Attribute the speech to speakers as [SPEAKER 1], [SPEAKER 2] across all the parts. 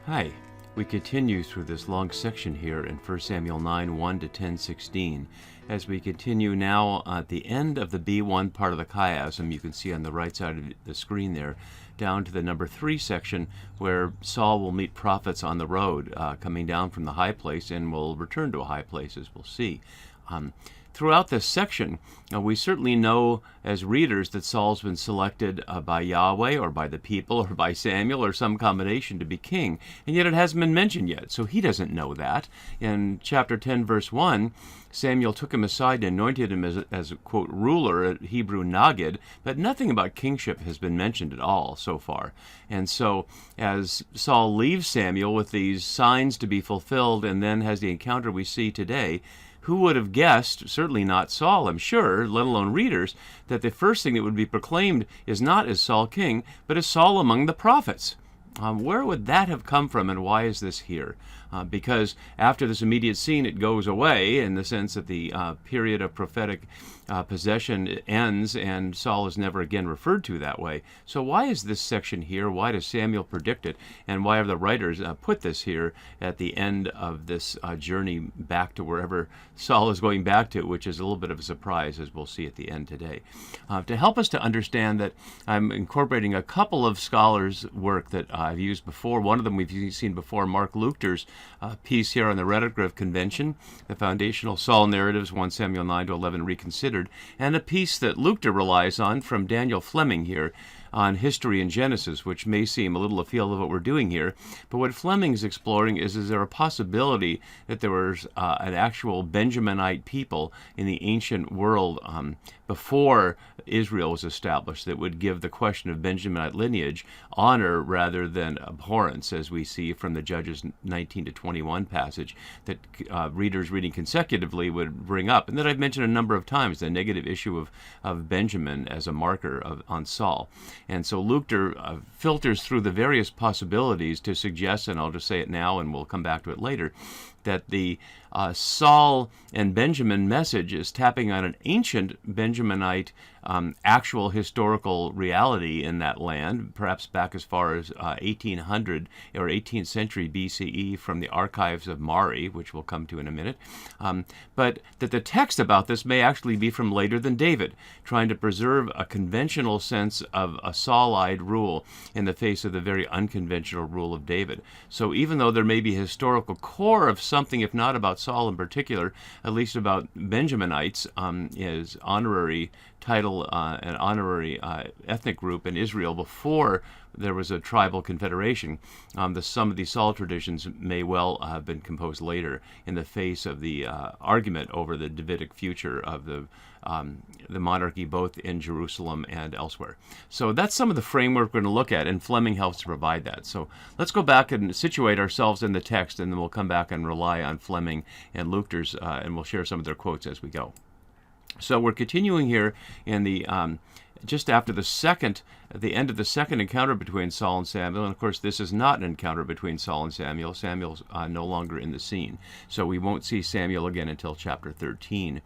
[SPEAKER 1] Hi. We continue through this long section here in 1 Samuel 9, 1 to 10:16. As we continue now at the end of the B1 part of the chiasm, you can see on the right side of the screen there, down to the number 3 section, where Saul will meet prophets on the road, coming down from the high place, and will return to a high place, as we'll see. Throughout this section, we certainly know as readers that Saul's been selected by Yahweh or by the people or by Samuel or some combination to be king, and yet it hasn't been mentioned yet, so he doesn't know that. In chapter 10, verse 1, Samuel took him aside and anointed him as quote, ruler, at Hebrew Nagid, but nothing about kingship has been mentioned at all so far. And so as Saul leaves Samuel with these signs to be fulfilled and then has the encounter we see today, who would have guessed, certainly not Saul, I'm sure, let alone readers, that the first thing that would be proclaimed is not as Saul king, but as Saul among the prophets? Where would that have come from, and why is this here? Because after this immediate scene, it goes away in the sense that the period of prophetic possession ends, and Saul is never again referred to that way. So why is this section here? Why does Samuel predict it? And why have the writers put this here at the end of this journey back to wherever Saul is going back to, which is a little bit of a surprise, as we'll see at the end today. To help us to understand that, I'm incorporating a couple of scholars' work that I've used before. One of them we've seen before, Mark Luchter's piece here on the Reddigrave Convention, the foundational Saul narratives, 1 Samuel 9 to 11 reconsidered, and a piece that Luchter relies on from Daniel Fleming here on history and Genesis, which may seem a little afield of what we're doing here. But what Fleming's exploring is there a possibility that there was an actual Benjaminite people in the ancient world before Israel was established that would give the question of Benjaminite lineage honor rather than abhorrence, as we see from the Judges 19 to 21 passage that readers reading consecutively would bring up, and that I've mentioned a number of times, the negative issue of Benjamin as a marker on Saul. And so Luchter filters through the various possibilities to suggest, and I'll just say it now and we'll come back to it later, that the Saul and Benjamin message is tapping on an ancient Benjaminite actual historical reality in that land, perhaps back as far as 1800 or 18th century BCE from the archives of Mari, which we'll come to in a minute, but that the text about this may actually be from later than David, trying to preserve a conventional sense of a Saulite rule in the face of the very unconventional rule of David. So even though there may be a historical core of something, if not about Saul in particular, at least about Benjaminites, is honorary title, an honorary ethnic group in Israel before there was a tribal confederation. Some of these Saul traditions may well have been composed later in the face of the argument over the Davidic future of the monarchy, both in Jerusalem and elsewhere. So that's some of the framework we're going to look at, and Fleming helps to provide that. So let's go back and situate ourselves in the text, and then we'll come back and rely on Fleming and Luchter's, and we'll share some of their quotes as we go. So we're continuing here in the just after the end of the second encounter between Saul and Samuel. And of course, this is not an encounter between Saul and Samuel. Samuel's no longer in the scene. So we won't see Samuel again until chapter 13,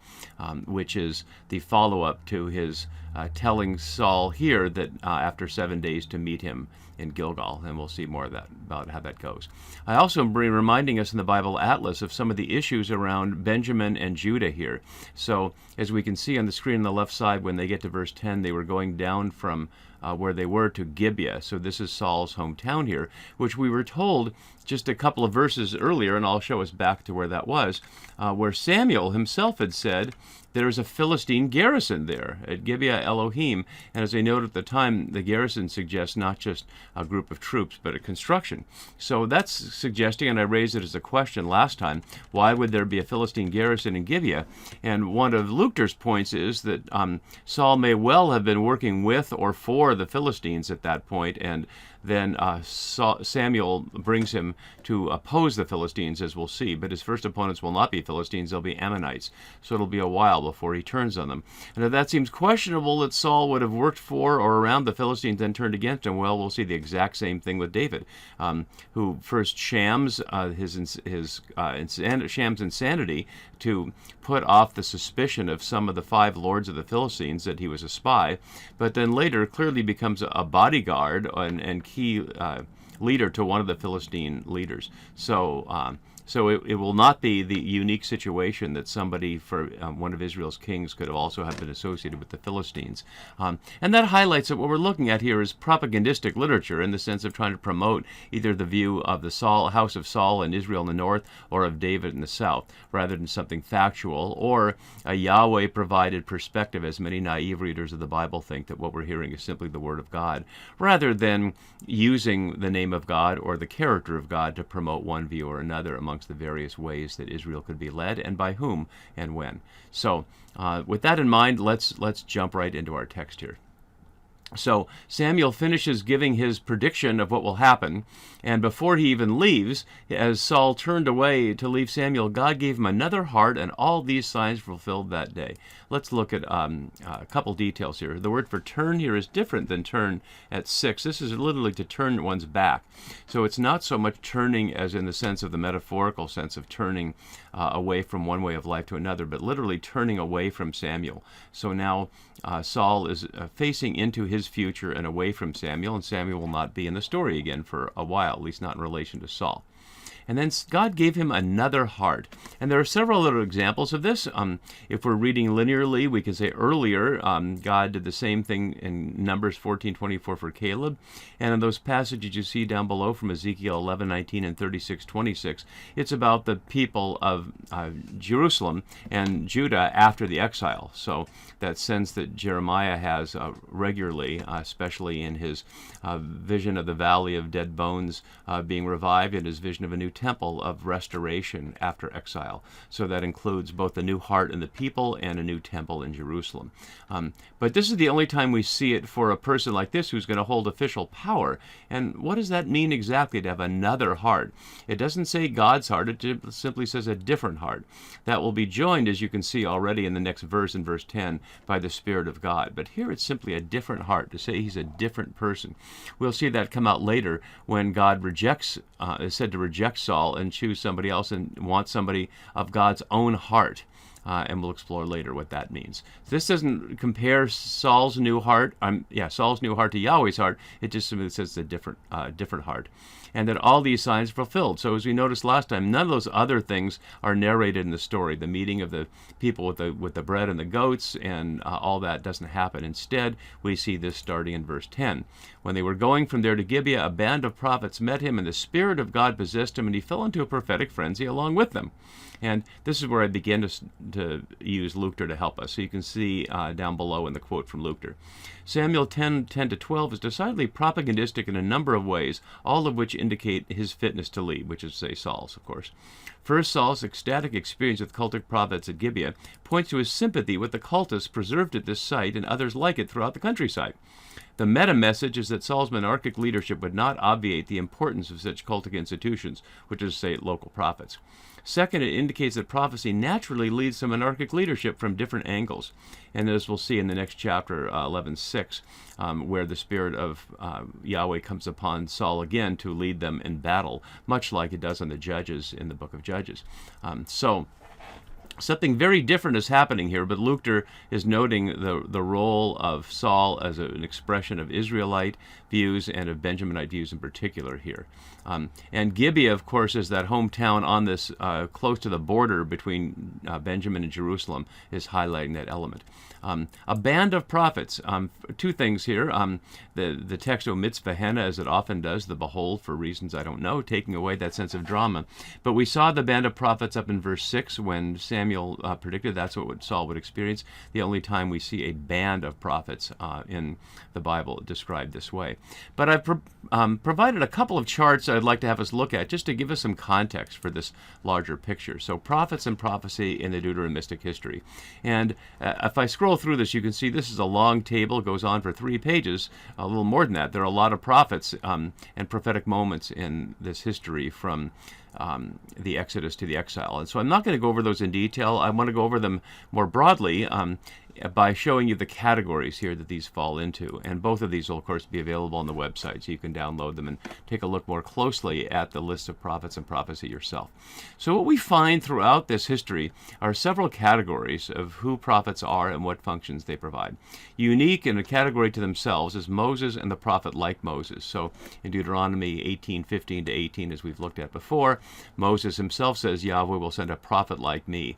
[SPEAKER 1] which is the follow-up to his telling Saul here that after 7 days to meet him in Gilgal, and we'll see more of that, about how that goes. I also am reminding us in the Bible Atlas of some of the issues around Benjamin and Judah here. So as we can see on the screen on the left side, when they get to verse 10, they were going down from where they were to Gibeah. So this is Saul's hometown here, which we were told just a couple of verses earlier, and I'll show us back to where that was, where Samuel himself had said, there's a Philistine garrison there at Gibeah Elohim. And as I noted at the time, the garrison suggests not just a group of troops, but a construction. So that's suggesting, and I raised it as a question last time, why would there be a Philistine garrison in Gibeah? And one of Luchter's points is that Saul may well have been working with or for the Philistines at that point, and then Samuel brings him to oppose the Philistines, as we'll see. But his first opponents will not be Philistines, they'll be Ammonites. So it'll be a while before he turns on them. And if that seems questionable that Saul would have worked for or around the Philistines and turned against him, well, we'll see the exact same thing with David, who first shams shams insanity to put off the suspicion of some of the 5 lords of the Philistines that he was a spy, but then later clearly becomes a bodyguard and key leader to one of the Philistine leaders. So it will not be the unique situation that somebody for one of Israel's kings could have also have been associated with the Philistines. And that highlights that what we're looking at here is propagandistic literature in the sense of trying to promote either the view of the house of Saul and Israel in the north or of David in the south, rather than something factual or a Yahweh-provided perspective, as many naive readers of the Bible think that what we're hearing is simply the Word of God, rather than using the name of God or the character of God to promote one view or another amongst the various ways that Israel could be led, and by whom and when. So with that in mind, let's jump right into our text here. So Samuel finishes giving his prediction of what will happen, and before he even leaves, as Saul turned away to leave Samuel, God gave him another heart, and all these signs fulfilled that day. Let's look at a couple details here. The word for turn here is different than turn at 6. This is literally to turn one's back. So it's not so much turning as in the sense of the metaphorical sense of turning away from one way of life to another, but literally turning away from Samuel. So now Saul is facing into his future and away from Samuel, and Samuel will not be in the story again for a while, at least not in relation to Saul. And then God gave him another heart. And there are several other examples of this. If we're reading linearly, we can say earlier, God did the same thing in Numbers 14:24 for Caleb. And in those passages you see down below from Ezekiel 11:19 and 36:26, it's about the people of Jerusalem and Judah after the exile. So that sense that Jeremiah has regularly, especially in his vision of the valley of dead bones being revived, and his vision of a new temple of restoration after exile. So that includes both a new heart in the people and a new temple in Jerusalem. But this is the only time we see it for a person like this who's going to hold official power. And what does that mean exactly, to have another heart? It doesn't say God's heart, it simply says a different heart. That will be joined, as you can see already in the next verse, in verse 10, by the Spirit of God. But here it's simply a different heart, to say he's a different person. We'll see that come out later when God is said to reject Saul and choose somebody else and want somebody of God's own heart. And we'll explore later what that means. This doesn't compare Saul's new heart to Yahweh's heart. It just simply says it's a different heart. And that all these signs are fulfilled. So as we noticed last time, none of those other things are narrated in the story. The meeting of the people with the bread and the goats and all that doesn't happen. Instead, we see this starting in verse 10. When they were going from there to Gibeah, a band of prophets met him, and the Spirit of God possessed him, and he fell into a prophetic frenzy along with them. And this is where I begin to use Luchter to help us. So you can see down below in the quote from Luchter. Samuel 10:10-12 is decidedly propagandistic in a number of ways, all of which indicate his fitness to lead, which is, say, Saul's, of course. First, Saul's ecstatic experience with cultic prophets at Gibeah points to his sympathy with the cultists preserved at this site and others like it throughout the countryside. The meta-message is that Saul's monarchic leadership would not obviate the importance of such cultic institutions, which is to say local prophets. Second, it indicates that prophecy naturally leads to monarchic leadership from different angles. And as we'll see in the next chapter, 11:6, where the Spirit of Yahweh comes upon Saul again to lead them in battle, much like it does on the Judges in the book of Judges. Something very different is happening here, but Luchter is noting the role of Saul as an expression of Israelite views and of Benjaminite views in particular here. And Gibeah, of course, is that hometown on this close to the border between Benjamin and Jerusalem, is highlighting that element. A band of prophets. Two things here. The text omits Gehenna, as it often does, the behold, for reasons I don't know, taking away that sense of drama. But we saw the band of prophets up in verse 6 when Samuel predicted that's what Saul would experience. The only time we see a band of prophets in the Bible described this way. But I've provided a couple of charts I'd like to have us look at just to give us some context for this larger picture. So prophets and prophecy in the Deuteronomistic history. And if I scroll through this, you can see this is a long table. It goes on for 3 pages, a little more than that. There are a lot of prophets and prophetic moments in this history from the Exodus to the exile. And so I'm not going to go over those in detail. I want to go over them more broadly by showing you the categories here that these fall into. And both of these will, of course, be available on the website, so you can download them and take a look more closely at the list of prophets and prophecy yourself. So what we find throughout this history are several categories of who prophets are and what functions they provide. Unique in a category to themselves is Moses and the prophet like Moses. So in Deuteronomy 18:15 to 18, as we've looked at before, Moses himself says, Yahweh will send a prophet like me.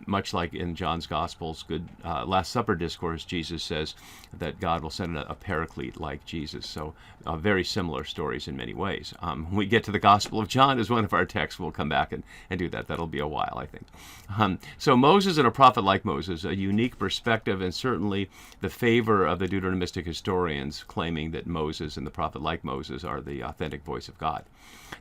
[SPEAKER 1] Much like in John's Gospel's good Last Supper discourse, Jesus says that God will send a paraclete like Jesus. So very similar stories in many ways. When we get to the Gospel of John as one of our texts, we'll come back and do that. That'll be a while, I think. So Moses and a prophet like Moses, a unique perspective, and certainly the favor of the Deuteronomistic historians claiming that Moses and the prophet like Moses are the authentic voice of God.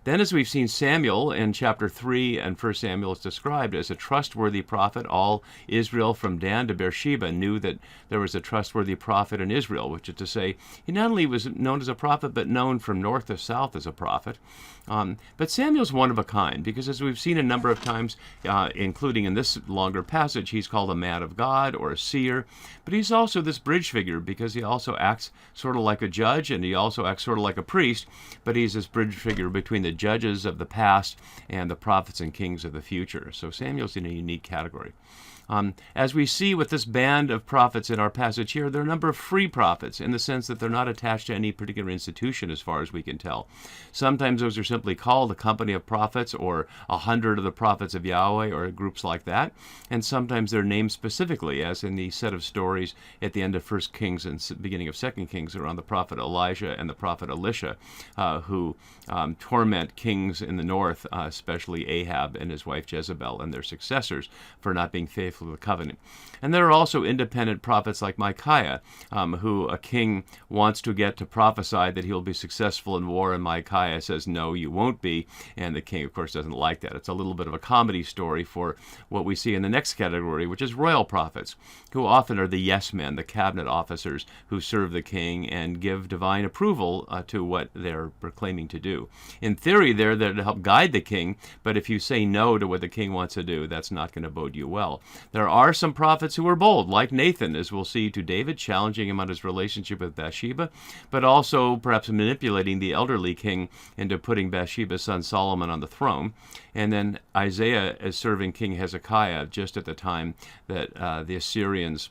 [SPEAKER 1] Then, as we've seen, Samuel in chapter 3 and 1 Samuel is described as a trustworthy prophet. All Israel from Dan to Beersheba knew that there was a trustworthy prophet in Israel, which is to say, he not only was known as a prophet, but known from north to south as a prophet. But Samuel's one of a kind, because as we've seen a number of times, including in this longer passage, he's called a man of God or a seer. But he's also this bridge figure, because he also acts sort of like a judge, and he also acts sort of like a priest, but he's this bridge figure between the judges of the past and the prophets and kings of the future. So Samuel's in a unique category. As we see with this band of prophets in our passage here, there are a number of free prophets in the sense that they're not attached to any particular institution as far as we can tell. Sometimes those are simply called a company of prophets or 100 of the prophets of Yahweh or groups like that. And sometimes they're named specifically, as in the set of stories at the end of 1 Kings and beginning of 2 Kings around the prophet Elijah and the prophet Elisha, who torment kings in the north, especially Ahab and his wife Jezebel and their successors, for not being faithful to the covenant. And there are also independent prophets like Micaiah, who a king wants to get to prophesy that he'll be successful in war, and Micaiah says, no, you won't be. And the king, of course, doesn't like that. It's a little bit of a comedy story for what we see in the next category, which is royal prophets, who often are the yes men, the cabinet officers who serve the king and give divine approval to what they're proclaiming to do. In theory, they're there to help guide the king, but if you say no to what the king wants to do, that's not going to bode you well. There are some prophets who are bold, like Nathan, as we'll see, to David, challenging him on his relationship with Bathsheba, but also perhaps manipulating the elderly king into putting Bathsheba's son Solomon on the throne. And then Isaiah is serving King Hezekiah just at the time that the Assyrians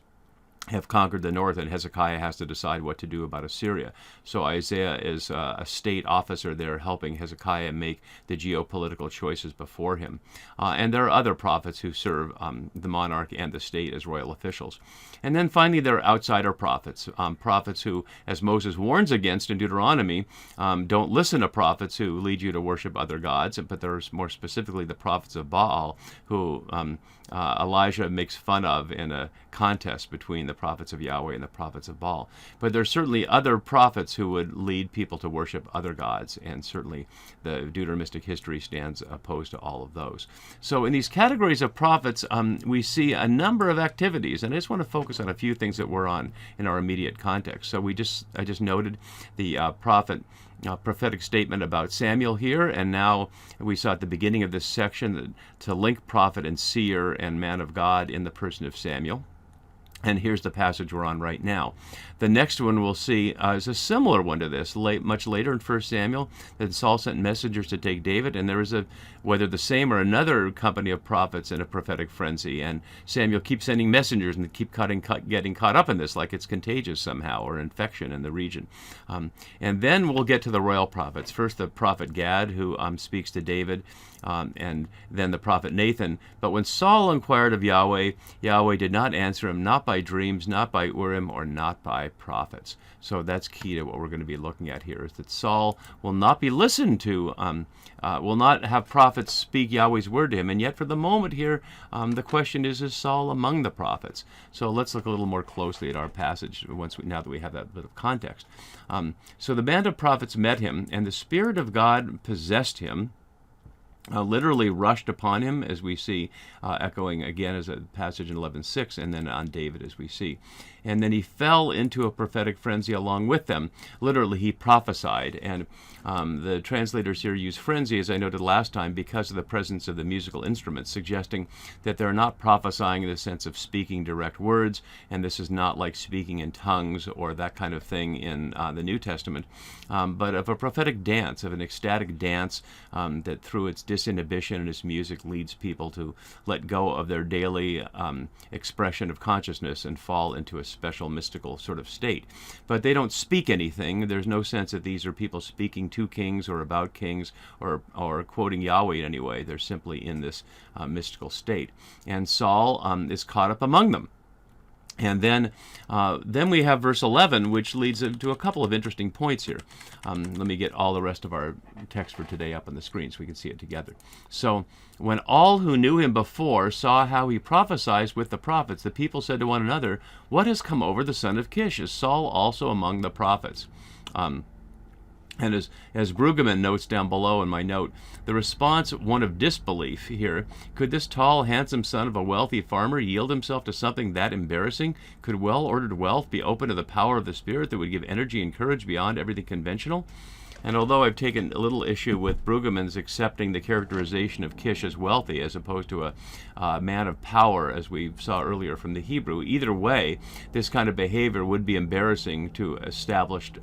[SPEAKER 1] have conquered the north, and Hezekiah has to decide what to do about Assyria. So Isaiah is a state officer there helping Hezekiah make the geopolitical choices before him. And there are other prophets who serve the monarch and the state as royal officials. And then finally there are outsider prophets, prophets who, as Moses warns against in Deuteronomy, don't listen to prophets who lead you to worship other gods, but there's more specifically the prophets of Baal, who Elijah makes fun of in a contest between the prophets of Yahweh and the prophets of Baal. But there's certainly other prophets who would lead people to worship other gods, and certainly the Deuteronomistic history stands opposed to all of those. So in these categories of prophets, we see a number of activities, and I just want to focus on a few things that we're on in our immediate context. So I just noted the prophetic statement about Samuel here, and now we saw at the beginning of this section to link prophet and seer and man of God in the person of Samuel. And here's the passage we're on right now. The next one we'll see is a similar one to this, much later in 1 Samuel, that Saul sent messengers to take David, and there is whether the same or another company of prophets in a prophetic frenzy, and Samuel keeps sending messengers and keep getting caught up in this like it's contagious somehow, or infection in the region. And then we'll get to the royal prophets. First the prophet Gad, who speaks to David, and then the prophet Nathan. But when Saul inquired of Yahweh, Yahweh did not answer him, not by dreams, not by Urim, or not by prophets. So that's key to what we're going to be looking at here, is that Saul will not be listened to, will not have prophets speak Yahweh's word to him. And yet for the moment here, the question is Saul among the prophets? So let's look a little more closely at our passage now that we have that bit of context. So the band of prophets met him, and the Spirit of God possessed him, literally rushed upon him, as we see, echoing again as a passage in 11:6, and then on David, as we see. And then he fell into a prophetic frenzy along with them. Literally, he prophesied. And the translators here use frenzy, as I noted last time, because of the presence of the musical instruments, suggesting that they're not prophesying in the sense of speaking direct words, and this is not like speaking in tongues or that kind of thing in the New Testament, but of a prophetic dance, of an ecstatic dance that through its disinhibition and its music leads people to let go of their daily expression of consciousness and fall into a special mystical sort of state. But they don't speak anything. There's no sense that these are people speaking to kings or about kings or quoting Yahweh in any way. They're simply in this mystical state. And Saul is caught up among them. And then we have verse 11, which leads to a couple of interesting points here. Let me get all the rest of our text for today up on the screen so we can see it together. So, when all who knew him before saw how he prophesied with the prophets, the people said to one another, "What has come over the son of Kish? Is Saul also among the prophets?" And as Brueggemann notes down below in my note, the response, one of disbelief here. Could this tall, handsome son of a wealthy farmer yield himself to something that embarrassing? Could well-ordered wealth be open to the power of the Spirit that would give energy and courage beyond everything conventional? And although I've taken a little issue with Brueggemann's accepting the characterization of Kish as wealthy as opposed to a man of power, as we saw earlier from the Hebrew, either way, this kind of behavior would be embarrassing to established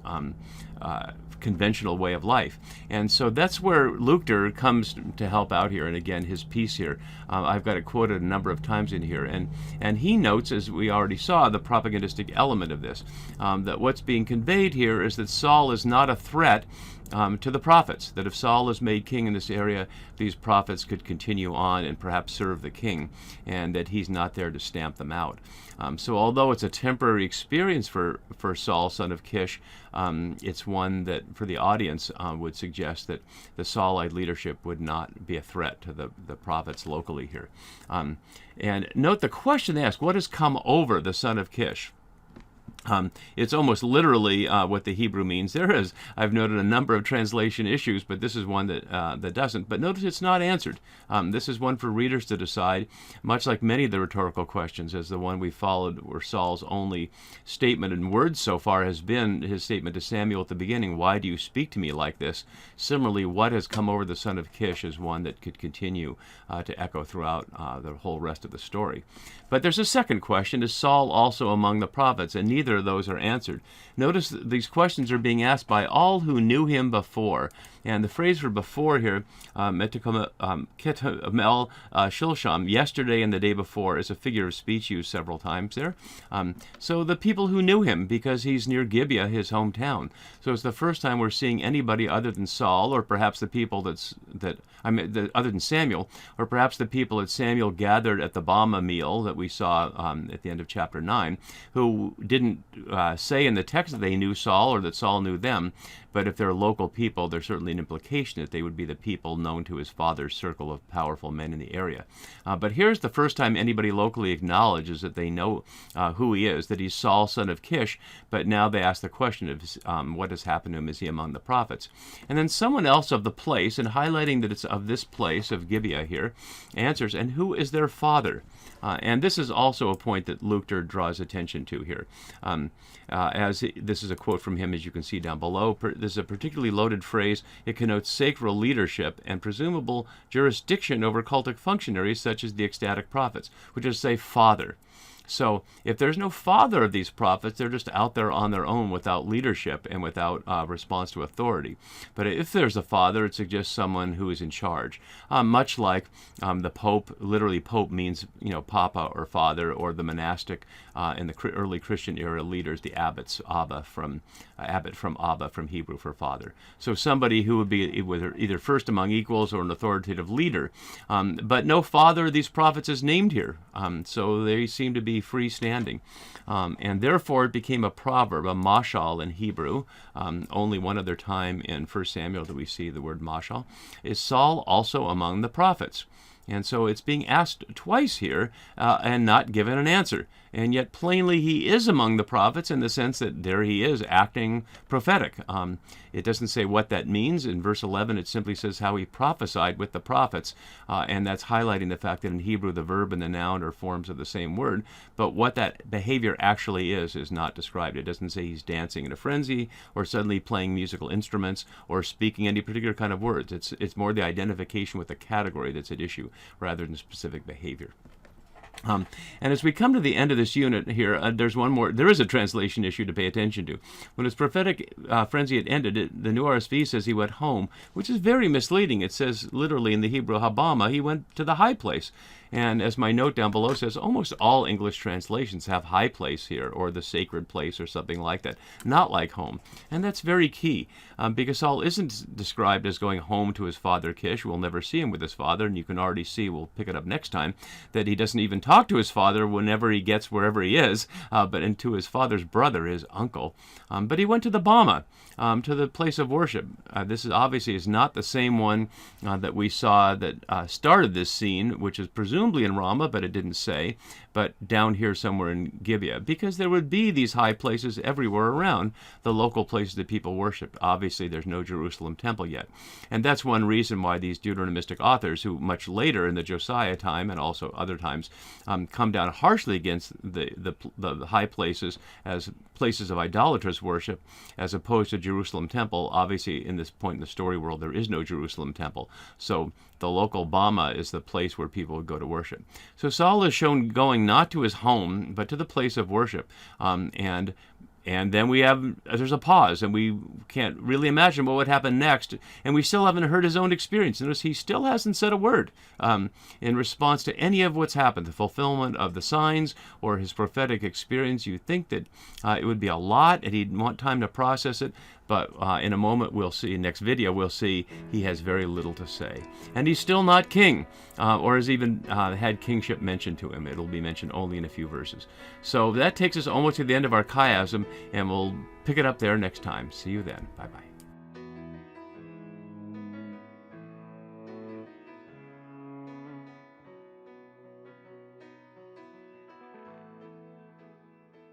[SPEAKER 1] conventional way of life. And so that's where Luchter comes to help out here. And again, his piece here, I've got it quoted a number of times in here. And he notes, as we already saw, the propagandistic element of this, that what's being conveyed here is that Saul is not a threat to the prophets, that if Saul is made king in this area, these prophets could continue on and perhaps serve the king, and that he's not there to stamp them out. So although it's a temporary experience for Saul, son of Kish, it's one that for the audience would suggest that the Saulite leadership would not be a threat to the prophets locally here. And note the question they ask, what has come over the son of Kish? It's almost literally what the Hebrew means. There is, I've noted a number of translation issues, but this is one that doesn't. But notice it's not answered. This is one for readers to decide, much like many of the rhetorical questions, as the one we followed where Saul's only statement in words so far has been his statement to Samuel at the beginning, "Why do you speak to me like this?" Similarly, what has come over the son of Kish is one that could continue to echo throughout the whole rest of the story. But there's a second question, is Saul also among the prophets? And neither of those are answered. Notice these questions are being asked by all who knew him before. And the phrase for before here, Shilsham, yesterday and the day before, is a figure of speech used several times there. So the people who knew him, because he's near Gibeah, his hometown. So it's the first time we're seeing anybody other than Saul, or perhaps the people other than Samuel, or perhaps the people that Samuel gathered at the Bama meal that we saw at the end of chapter 9, who didn't say in the text that they knew Saul or that Saul knew them, but if they're local people, there's certainly an implication that they would be the people known to his father's circle of powerful men in the area. But here's the first time anybody locally acknowledges that they know who he is, that he's Saul, son of Kish, but now they ask the question of what has happened to him, is he among the prophets? And then someone else of the place, and highlighting that it's of this place, of Gibeah here, answers, and who is their father? And this is also a point that Luchter draws attention to here. This is a quote from him, as you can see down below. This is a particularly loaded phrase. It connotes sacral leadership and presumable jurisdiction over cultic functionaries such as the ecstatic prophets, which is to say, father. So if there's no father of these prophets, they're just out there on their own without leadership and without response to authority. But if there's a father, it suggests someone who is in charge, much like the Pope. Literally, Pope means Papa or father, or the monastic in the early Christian era leaders, the abbots, Abba from Abba from Hebrew for father. So somebody who would be either first among equals or an authoritative leader. But no father of these prophets is named here. So they seem to be freestanding. And therefore it became a proverb, a mashal in Hebrew. Only one other time in 1 Samuel do we see the word mashal. Is Saul also among the prophets? And so it's being asked twice here and not given an answer. and yet plainly he is among the prophets in the sense that there he is acting prophetic. It doesn't say what that means. In verse 11, it simply says how he prophesied with the prophets, and that's highlighting the fact that in Hebrew the verb and the noun are forms of the same word, but what that behavior actually is not described. It doesn't say he's dancing in a frenzy or suddenly playing musical instruments or speaking any particular kind of words. It's more the identification with the category that's at issue rather than specific behavior. And as we come to the end of this unit here, there's one more. There is a translation issue to pay attention to. When his prophetic frenzy had ended, the New RSV says he went home, which is very misleading. It says literally in the Hebrew habama, he went to the high place. And as my note down below says, almost all English translations have high place here, or the sacred place, or something like that, not like home. And that's very key, because Saul isn't described as going home to his father Kish. We'll never see him with his father, and you can already see, we'll pick it up next time, that he doesn't even talk to his father whenever he gets wherever he is, but into his father's brother, his uncle. But he went to the Bama, to the place of worship. This is obviously is not the same one that we saw that started this scene, which is presumably in Ramah, but it didn't say, but down here somewhere in Gibeah, because there would be these high places everywhere around, the local places that people worship. Obviously, there's no Jerusalem temple yet. And that's one reason why these Deuteronomistic authors, who much later in the Josiah time and also other times, come down harshly against the high places as places of idolatrous worship, as opposed to Jerusalem temple. Obviously, in this point in the story world, there is no Jerusalem temple. So the local Bama is the place where people would go to worship. So Saul is shown going not to his home, but to the place of worship. And then there's a pause, and we can't really imagine what would happen next. And we still haven't heard his own experience. Notice he still hasn't said a word in response to any of what's happened, the fulfillment of the signs or his prophetic experience. You'd think that it would be a lot, and he'd want time to process it. But in a moment, we'll see, next video, we'll see he has very little to say. And he's still not king, or has even had kingship mentioned to him. It'll be mentioned only in a few verses. So that takes us almost to the end of our chiasm, and we'll pick it up there next time. See you then. Bye-bye.